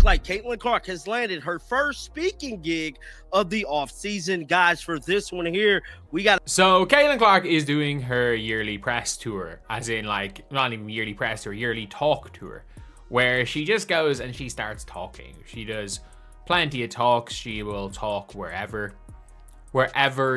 look like Caitlyn Clark has landed her first speaking gig of the offseason. Guys, for this one here, we got... So Caitlyn Clark is doing her yearly press tour, as in like, not even yearly press tour, yearly talk tour, where she just goes and she starts talking. She does plenty of talks. She will talk wherever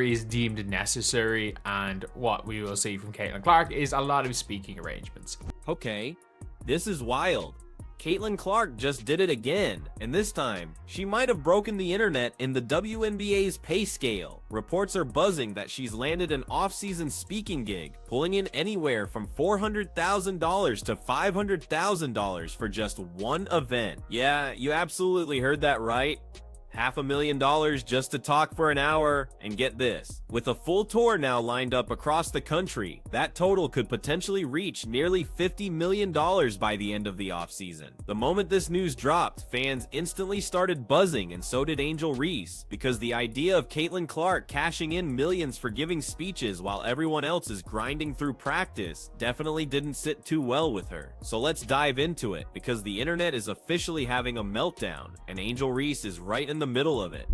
is deemed necessary, and what we will see from Caitlyn Clark is a lot of speaking arrangements. Okay, this is wild. Caitlyn Clark just did it again, and this time, she might have broken the internet in the WNBA's pay scale. Reports are buzzing that she's landed an off-season speaking gig, pulling in anywhere from $400,000 to $500,000 for just one event. Yeah, you absolutely heard that right. $500,000 just to talk for an hour, and get this. With a full tour now lined up across the country, that total could potentially reach nearly $50 million by the end of the offseason. The moment this news dropped, fans instantly started buzzing, and so did Angel Reese, because the idea of Caitlyn Clark cashing in millions for giving speeches while everyone else is grinding through practice definitely didn't sit too well with her. So let's dive into it, because the internet is officially having a meltdown, and Angel Reese is right in the middle of it.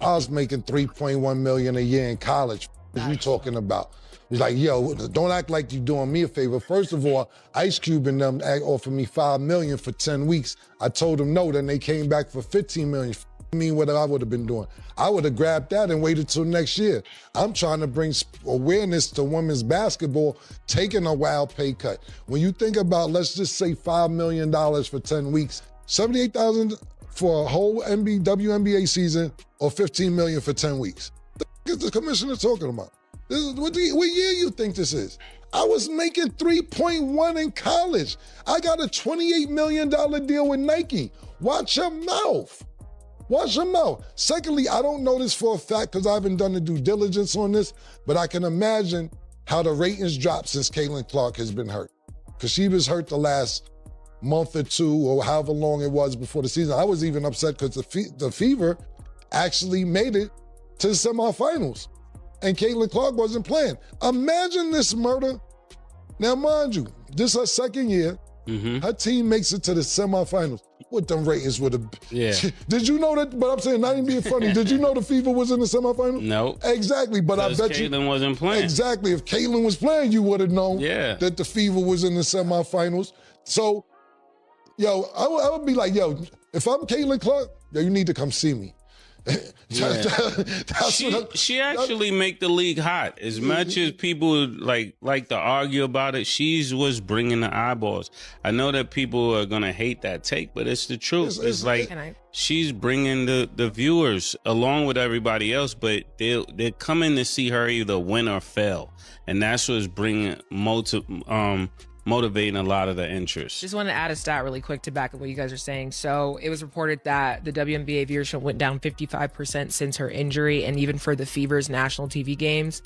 I was making $3.1 million a year in college. What you talking about? He's like, yo, don't act like you're doing me a favor. First of all, Ice Cube and them offered me $5 million for 10 weeks. I told them no, then they came back for $15 million. Me what I would have been doing. I would have grabbed that and waited till next year. I'm trying to bring awareness to women's basketball, taking a wild pay cut. When you think about, let's just say $5 million for 10 weeks, $78,000 for a whole WNBA season, or $15 million for 10 weeks. What is the commissioner talking about? What year you think this is? I was making 3.1 in college. I got a $28 million deal with Nike. Watch your mouth. Watch your mouth. Secondly, I don't know this for a fact because I haven't done the due diligence on this, but I can imagine how the ratings dropped since Caitlyn Clark has been hurt. Because she was hurt the last month or two, or however long it was before the season. I was even upset because the Fever actually made it to the semifinals, and Caitlyn Clark wasn't playing. Imagine this murder. Now, mind you, this is her second year. Her team makes it to the semifinals. What them ratings would have... Yeah. Did you know that? But I'm saying, not even being funny, did you know the Fever was in the semifinals? No. Exactly, but I bet Caitlyn wasn't playing. Exactly. If Caitlyn was playing, you would have known that the Fever was in the semifinals. So, yo, I would be like, yo, if I'm Caitlyn Clark, yo, you need to come see me. She actually make the league hot. As much as people like to argue about it, she's what's bringing the eyeballs. I know that people are gonna hate that take, but it's the truth. It's like she's bringing the viewers along with everybody else, but they're coming to see her either win or fail, and that's what's bringing motivating a lot of the interest. Just want to add a stat really quick to back up what you guys are saying. So it was reported that the WNBA viewership went down 55% since her injury, and even for the Fever's national TV games,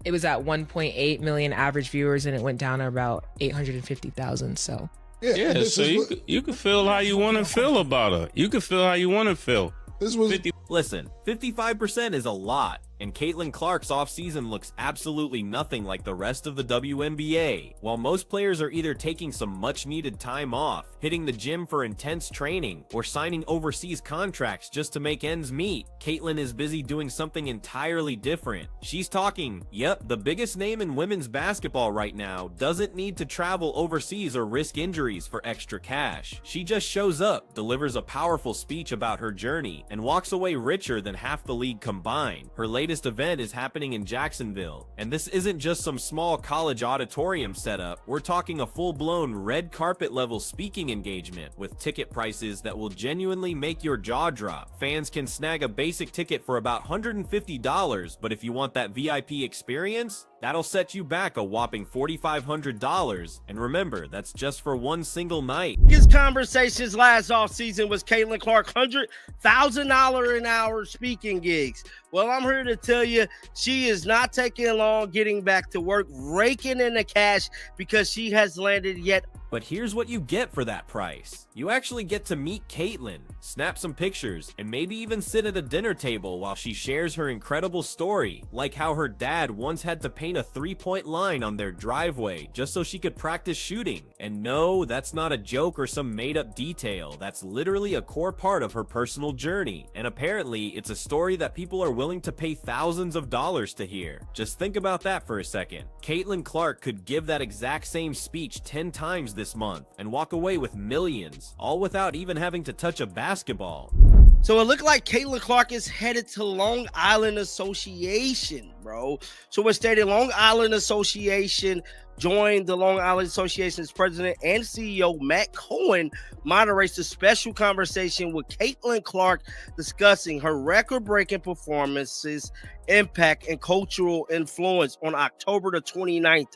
it was at 1.8 million average viewers, and it went down to about 850,000. So yeah, so you can feel how you want to feel about her. You can feel how you want to feel. This was 50. Listen, 55% is a lot, and Caitlyn Clark's offseason looks absolutely nothing like the rest of the WNBA. While most players are either taking some much-needed time off, hitting the gym for intense training, or signing overseas contracts just to make ends meet, Caitlyn is busy doing something entirely different. She's talking, yep, the biggest name in women's basketball right now doesn't need to travel overseas or risk injuries for extra cash. She just shows up, delivers a powerful speech about her journey, and walks away richer than half the league combined. Her latest event is happening in Jacksonville, and this isn't just some small college auditorium setup. We're talking a full-blown red carpet level speaking engagement with ticket prices that will genuinely make your jaw drop. Fans can snag a basic ticket for about $150, but if you want that VIP experience, that'll set you back a whopping $4,500, and remember, that's just for one single night. His conversations last offseason was Caitlyn Clark $100,000 an hour speaking gigs. Well, I'm here to tell you, she is not taking long getting back to work, raking in the cash, because she has landed yet But here's what you get for that price. You actually get to meet Caitlyn, snap some pictures, and maybe even sit at a dinner table while she shares her incredible story, like how her dad once had to paint a 3-point line on their driveway just so she could practice shooting. And no, that's not a joke or some made-up detail. That's literally a core part of her personal journey, and apparently it's a story that people are willing to pay thousands of dollars to hear. Just think about that for a second. Caitlyn Clark could give that exact same speech 10 times this month and walk away with millions, all without even having to touch a basketball. So it looked like Caitlyn Clark is headed to Long Island Association, bro. So it stated Long Island Association joined the Long Island Association's president and CEO, Matt Cohen, moderates a special conversation with Caitlyn Clark discussing her record-breaking performances, impact, and cultural influence on October the 29th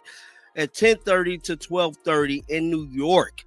at 10:30 to 12:30 in New York.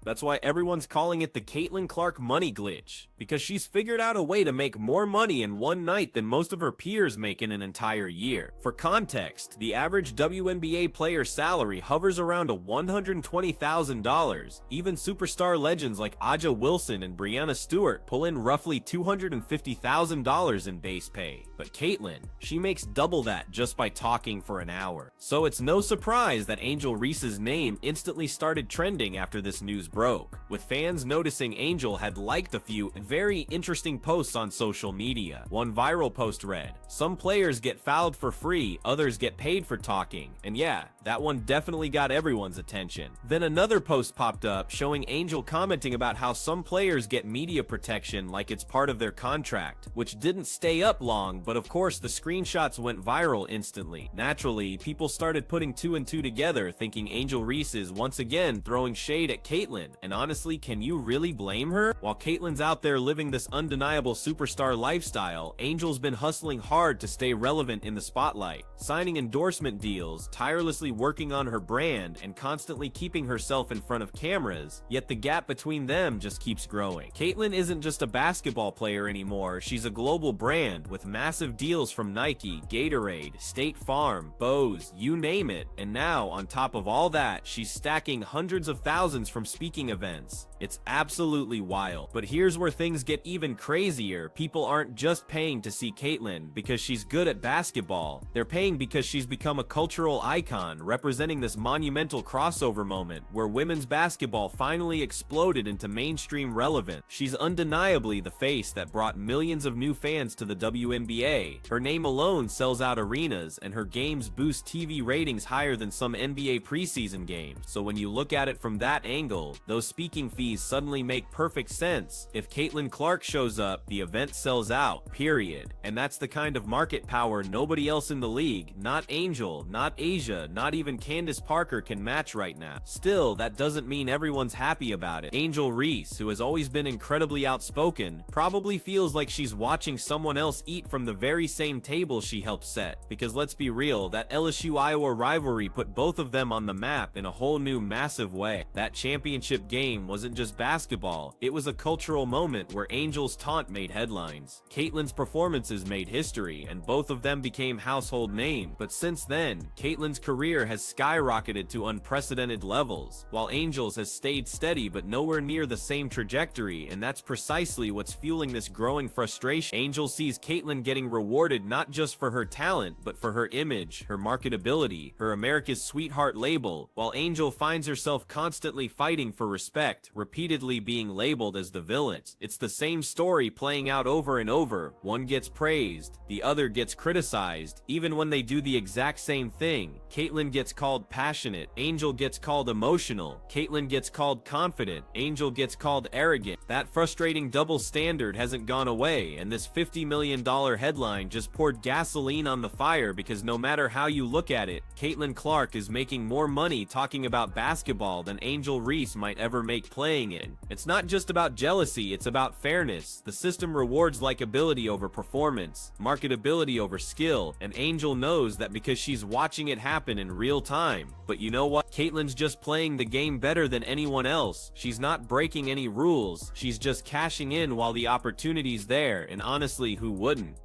That's why everyone's calling it the Caitlyn Clark money glitch, because she's figured out a way to make more money in one night than most of her peers make in an entire year. For context, the average WNBA player salary hovers around $120,000. Even superstar legends like Aja Wilson and Breanna Stewart pull in roughly $250,000 in base pay. But Caitlyn, she makes double that just by talking for an hour. So it's no surprise that Angel Reese's name instantly started trending after this news broke, with fans noticing Angel had liked a few very interesting posts on social media. One viral post read, "Some players get fouled for free, others get paid for talking." And yeah, that one definitely got everyone's attention. Then another post popped up showing Angel commenting about how some players get media protection like it's part of their contract, which didn't stay up long, but of course the screenshots went viral instantly. Naturally, people started putting two and two together, thinking Angel Reese is once again throwing shade at Caitlyn. And honestly, can you really blame her? While Caitlyn's out there living this undeniable superstar lifestyle, Angel's been hustling hard to stay relevant in the spotlight, signing endorsement deals, tirelessly working on her brand, and constantly keeping herself in front of cameras, yet the gap between them just keeps growing. Caitlyn isn't just a basketball player anymore, she's a global brand with massive deals from Nike, Gatorade, State Farm, Bose, you name it, and now, on top of all that, she's stacking hundreds of thousands from speaking events. It's absolutely wild. But here's where things get even crazier. People aren't just paying to see Caitlyn because she's good at basketball. They're paying because she's become a cultural icon, representing this monumental crossover moment where women's basketball finally exploded into mainstream relevance. She's undeniably the face that brought millions of new fans to the WNBA. Her name alone sells out arenas, and her games boost TV ratings higher than some NBA preseason games. So when you look at it from that angle, those speaking fees suddenly make perfect sense. If Caitlyn Clark shows up, the event sells out, period. And that's the kind of market power nobody else in the league, not Angel, not Asia, not even Candace Parker can match right now. Still, that doesn't mean everyone's happy about it. Angel Reese, who has always been incredibly outspoken, probably feels like she's watching someone else eat from the very same table she helped set. Because let's be real, that LSU-Iowa rivalry put both of them on the map in a whole new massive way. That championship game wasn't just basketball, it was a cultural moment where Angel's taunt made headlines. Caitlyn's performances made history, and both of them became household names. But since then, Caitlyn's career has skyrocketed to unprecedented levels, while Angel's has stayed steady but nowhere near the same trajectory, and that's precisely what's fueling this growing frustration. Angel sees Caitlyn getting rewarded not just for her talent, but for her image, her marketability, her America's Sweetheart label, while Angel finds herself constantly fighting for respect, repeatedly being labeled as the villain. It's the same story playing out over and over. One gets praised, the other gets criticized, even when they do the exact same thing. Caitlyn gets called passionate, Angel gets called emotional, Caitlyn gets called confident, Angel gets called arrogant. That frustrating double standard hasn't gone away, and this $50 million headline just poured gasoline on the fire, because no matter how you look at it, Caitlyn Clark is making more money talking about basketball than Angel Reese might ever make playing it. It's not just about jealousy, it's about fairness. The system rewards likability over performance, marketability over skill, and Angel knows that because she's watching it happen in real time. But you know what? Caitlyn's just playing the game better than anyone else. She's not breaking any rules, she's just cashing in while the opportunity's there, and honestly, who wouldn't?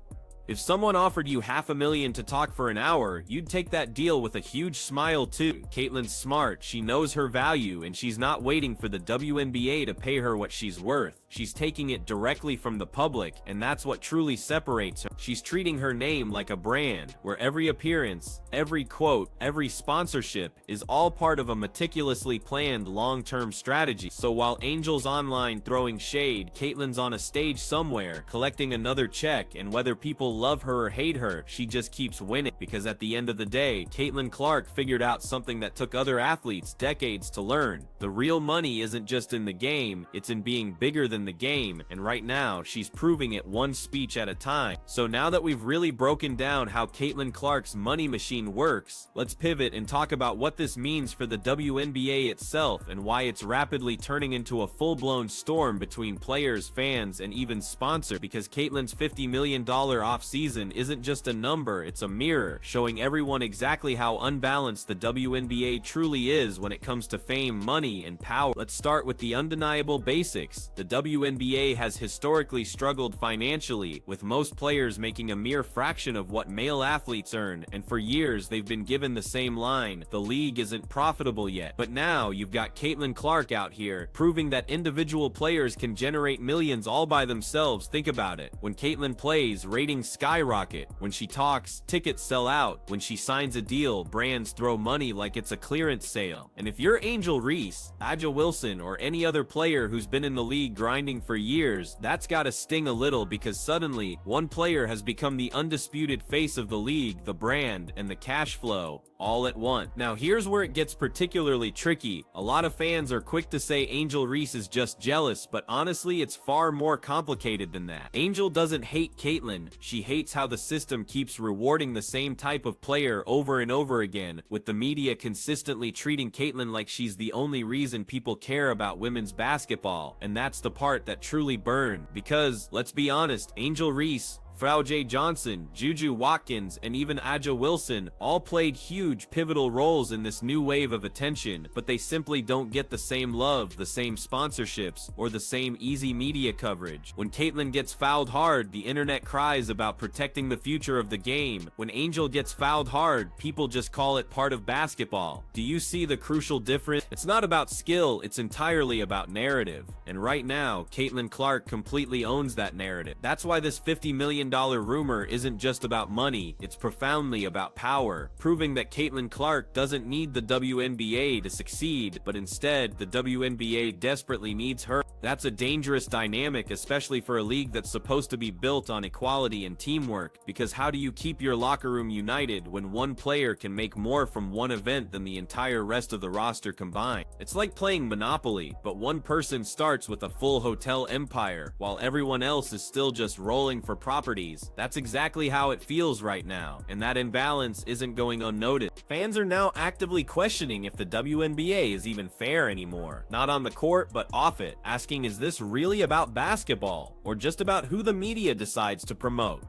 If someone offered you $500,000 to talk for an hour, you'd take that deal with a huge smile too. Caitlyn's smart, she knows her value, and she's not waiting for the WNBA to pay her what she's worth. She's taking it directly from the public, and that's what truly separates her. She's treating her name like a brand, where every appearance, every quote, every sponsorship is all part of a meticulously planned long-term strategy. So while Angel's online throwing shade, Caitlyn's on a stage somewhere, collecting another check, and whether people love her or hate her, she just keeps winning, because at the end of the day, Caitlyn Clark figured out something that took other athletes decades to learn. The real money isn't just in the game, it's in being bigger than the game, and right now, she's proving it one speech at a time. So now that we've really broken down how Caitlyn Clark's money machine works, let's pivot and talk about what this means for the WNBA itself and why it's rapidly turning into a full-blown storm between players, fans, and even sponsors, because Caitlyn's $50 million offseason isn't just a number, it's a mirror, showing everyone exactly how unbalanced the WNBA truly is when it comes to fame, money, and power. Let's start with the undeniable basics. The WNBA has historically struggled financially, with most players making a mere fraction of what male athletes earn, and for years they've been given the same line, the league isn't profitable yet. But now you've got Caitlyn Clark out here, proving that individual players can generate millions all by themselves. Think about it. When Caitlyn plays, ratings skyrocket. When she talks, tickets sell out. When she signs a deal, brands throw money like it's a clearance sale. And if you're Angel Reese, A'ja Wilson, or any other player who's been in the league grinding for years, that's gotta sting a little, because suddenly, one player has become the undisputed face of the league, the brand, and the cash flow, all at once. Now here's where it gets particularly tricky. A lot of fans are quick to say Angel Reese is just jealous, but honestly it's far more complicated than that. Angel doesn't hate Caitlyn, she hates how the system keeps rewarding the same type of player over and over again, with the media consistently treating Caitlyn like she's the only reason people care about women's basketball, and that's the part that truly burned. Because, let's be honest, Angel Reese, Frau J. Johnson, Juju Watkins, and even A'ja Wilson all played huge pivotal roles in this new wave of attention, but they simply don't get the same love, the same sponsorships, or the same easy media coverage. When Caitlyn gets fouled hard, the internet cries about protecting the future of the game. When Angel gets fouled hard, people just call it part of basketball. Do you see the crucial difference? It's not about skill, it's entirely about narrative. And right now, Caitlyn Clark completely owns that narrative. That's why this $50 million rumor isn't just about money, it's profoundly about power, proving that Caitlyn Clark doesn't need the WNBA to succeed, but instead, the WNBA desperately needs her. That's a dangerous dynamic, especially for a league that's supposed to be built on equality and teamwork, because how do you keep your locker room united when one player can make more from one event than the entire rest of the roster combined? It's like playing Monopoly, but one person starts with a full hotel empire, while everyone else is still just rolling for properties. That's exactly how it feels right now, and that imbalance isn't going unnoticed. Fans are now actively questioning if the WNBA is even fair anymore. Not on the court, but off it, asking, is this really about basketball, or just about who the media decides to promote?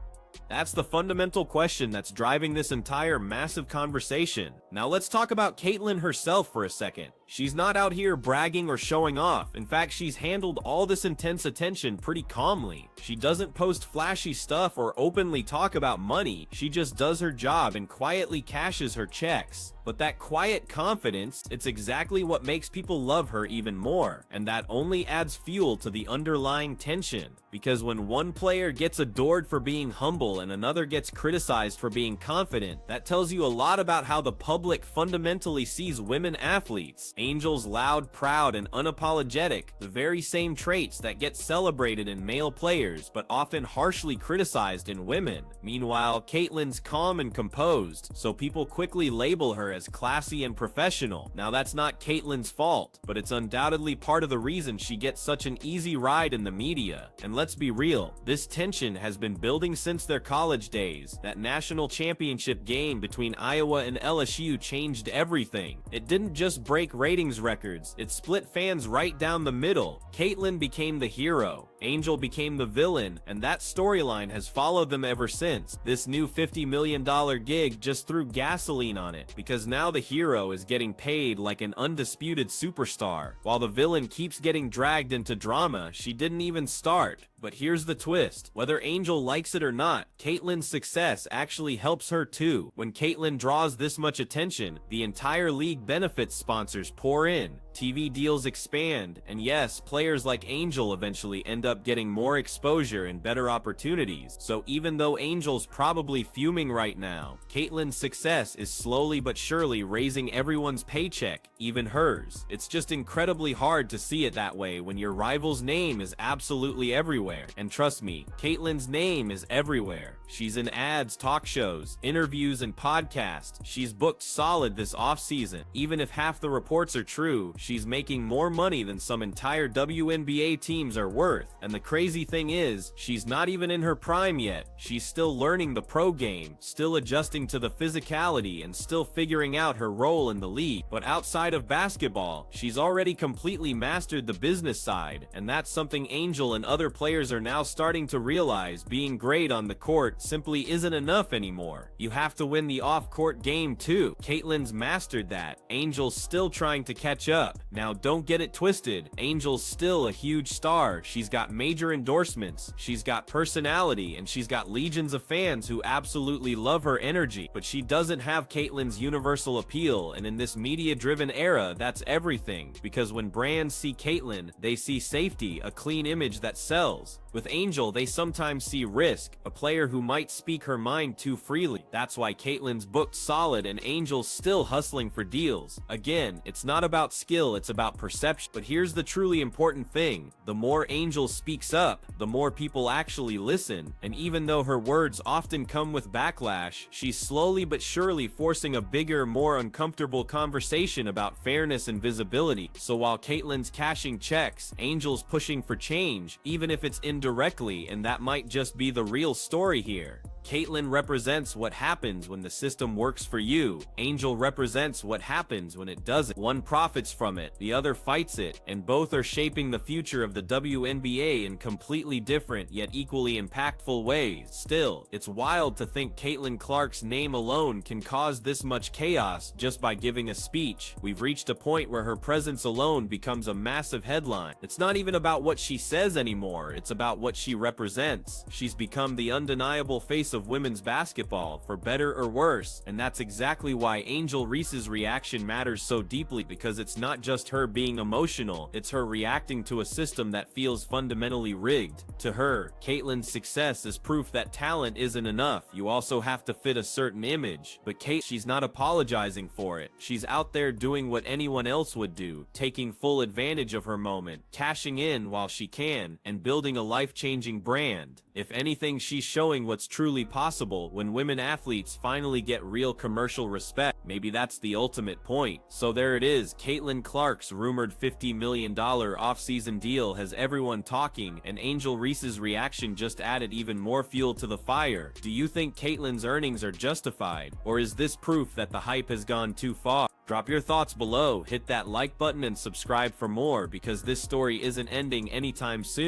That's the fundamental question that's driving this entire massive conversation. Now let's talk about Caitlyn herself for a second. She's not out here bragging or showing off. In fact, she's handled all this intense attention pretty calmly. She doesn't post flashy stuff or openly talk about money. She just does her job and quietly cashes her checks. But that quiet confidence, it's exactly what makes people love her even more. And that only adds fuel to the underlying tension. Because when one player gets adored for being humble and another gets criticized for being confident, that tells you a lot about how the public fundamentally sees women athletes. Angel's loud, proud, and unapologetic, the very same traits that get celebrated in male players, but often harshly criticized in women. Meanwhile, Caitlyn's calm and composed, so people quickly label her as classy and professional. Now that's not Caitlyn's fault, but it's undoubtedly part of the reason she gets such an easy ride in the media. And let's be real, this tension has been building since their college days. That national championship game between Iowa and LSU changed everything. It didn't just break ratings records, it split fans right down the middle. Caitlyn became the hero. Angel became the villain, and that storyline has followed them ever since. This new $50 million gig just threw gasoline on it, because now the hero is getting paid like an undisputed superstar, while the villain keeps getting dragged into drama she didn't even start. But here's the twist. Whether Angel likes it or not, Caitlyn's success actually helps her too. When Caitlyn draws this much attention, the entire league benefits sponsors pour in, TV deals expand, and yes, players like Angel eventually end up getting more exposure and better opportunities. So even though Angel's probably fuming right now, Caitlyn's success is slowly but surely raising everyone's paycheck, even hers. It's just incredibly hard to see it that way when your rival's name is absolutely everywhere. And trust me, Caitlyn's name is everywhere. She's in ads, talk shows, interviews, and podcasts. She's booked solid this offseason. Even if half the reports are true, she's making more money than some entire WNBA teams are worth. And the crazy thing is, she's not even in her prime yet. She's still learning the pro game, still adjusting to the physicality, and still figuring out her role in the league. But outside of basketball, she's already completely mastered the business side, and that's something Angel and other players are now starting to realize. Being great on the court simply isn't enough anymore. You have to win the off-court game too. Caitlyn's mastered that. Angel's still trying to catch up. Now don't get it twisted, Angel's still a huge star. She's got major endorsements, she's got personality, and she's got legions of fans who absolutely love her energy. But she doesn't have Caitlyn's universal appeal, and in this media-driven era, that's everything. Because when brands see Caitlyn, they see safety, a clean image that sells. With Angel, they sometimes see risk, a player who might speak her mind too freely. That's why Caitlyn's booked solid and Angel's still hustling for deals. Again, it's not about skill, it's about perception. But here's the truly important thing. The more Angel speaks up, the more people actually listen. And even though her words often come with backlash, she's slowly but surely forcing a bigger, more uncomfortable conversation about fairness and visibility. So while Caitlyn's cashing checks, Angel's pushing for change, even if it's indirectly, and that might just be the real story here. Caitlyn represents what happens when the system works for you. Angel represents what happens when it doesn't. One profits from it, the other fights it, and both are shaping the future of the WNBA in completely different yet equally impactful ways. Still, it's wild to think Caitlyn Clark's name alone can cause this much chaos just by giving a speech. We've reached a point where her presence alone becomes a massive headline. It's not even about what she says anymore, it's about what she represents. She's become the undeniable face of women's basketball, for better or worse, and that's exactly why Angel Reese's reaction matters so deeply, because it's not just her being emotional, it's her reacting to a system that feels fundamentally rigged. To her, Caitlyn's success is proof that talent isn't enough, you also have to fit a certain image. But she's not apologizing for it. She's out there doing what anyone else would do, taking full advantage of her moment, cashing in while she can, and building a life-changing brand. If anything, she's showing what's truly possible when women athletes finally get real commercial respect. Maybe that's the ultimate point. So there it is, Caitlyn Clark's rumored $50 million off-season deal has everyone talking, and Angel Reese's reaction just added even more fuel to the fire. Do you think Caitlyn's earnings are justified, or is this proof that the hype has gone too far? Drop your thoughts below, hit that like button and subscribe for more, because this story isn't ending anytime soon.